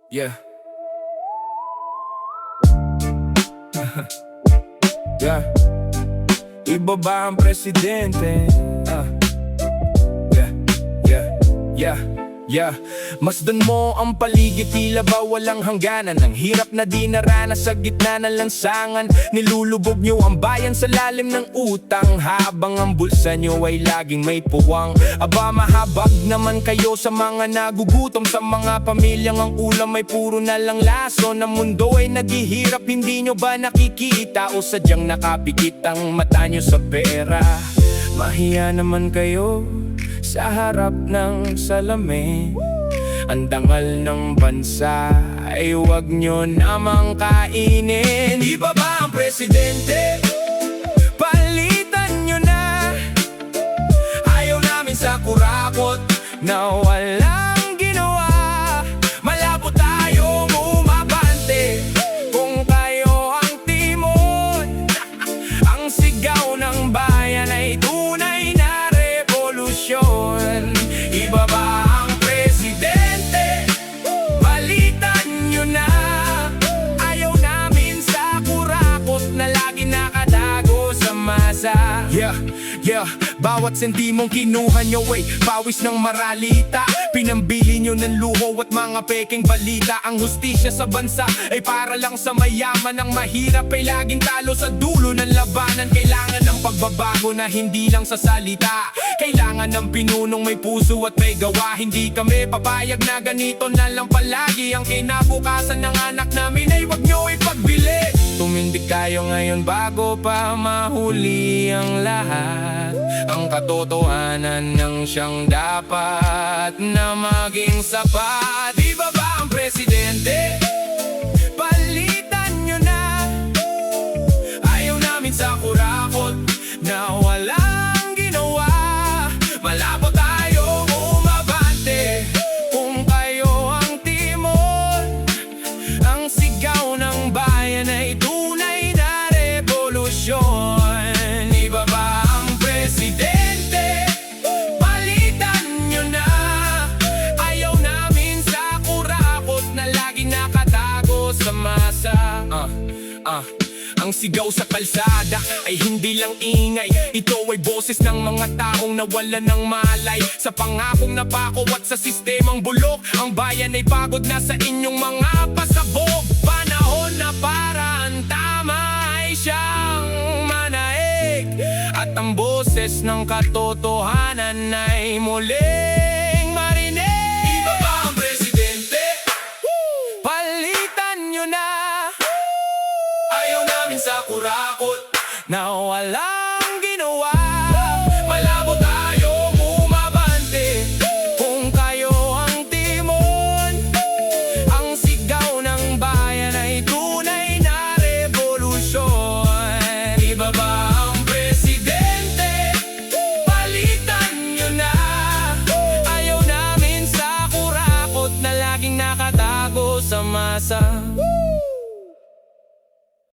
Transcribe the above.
Yeah. Yeah. Iba ba ang presidente? Yeah. Yeah. Yeah. Yeah. Masdan mo ang paligid, tila ba walang hangganan. Ang hirap na di naranas sa gitna ng lansangan. Nilulubog nyo ang bayan sa lalim ng utang, habang ang bulsa nyo ay laging may puwang. Aba, mahabag naman kayo sa mga nagugutom, sa mga pamilyang ang ulam ay puro na lang laso. Na mundo ay naghihirap, hindi nyo ba nakikita? O sadyang nakapikit ang mata nyo sa pera? Mahiya naman kayo sa harap ng salamin. Ang dangal ng bansa ay huwag nyo namang kainin. Di ba ang presidente? Palitan nyo na. Ayaw namin sa kurakot na walang ginawa. Malabo tayong umabante kung kayo ang timon. Ang sigaw ng bayan ay tunay na revolusyon. Iba ba ang presidente? Palitan nyo na. Ayaw namin sa kurakot na lagi nakatago sa masa. Yeah, yeah. Bawat sentimong kinuha nyo ay pawis ng maralita. Pinambili nyo ng luho at mga peking balita. Ang hustisya sa bansa ay para lang sa mayaman. Ang mahirap ay laging talo sa dulo ng labanan. Kailangan ng pagbabago na hindi lang sa salita. Kailangan ng pinunong may puso at may gawa. Hindi kami papayag na ganito na lang palagi. Ang kinabukasan ng anak namin ay wag nyo ipagbili. Tumindig kayo ngayon bago pa mahuli ang lahat. Ang katotohanan ng siyang dapat na maging sapat. Di ba ang presidente? Palitan nyo na. Ayaw namin sa kurakot na walang ginawa. Malabo tayong umabante kung kayo ang timon. Ang sigaw ng bayan ay tunay na revolusyon. Iba ba ang presidente? Palitan nyo na. Ayaw namin sa kurakot na lagi nakatago sa masa. Ang sigaw sa kalsada ay hindi lang ingay. Ito ay boses ng mga taong nawalan ng malay. Sa pangakong napako at sa sistemang bulok, ang bayan ay pagod na sa inyong mga pasabog. Panahon na para ang tama ay siyang manaig, at ang boses ng katotohanan ay muling marinig. Iba ba ang presidente? Palitan nyo na. Ayaw namin sa kurakot na wala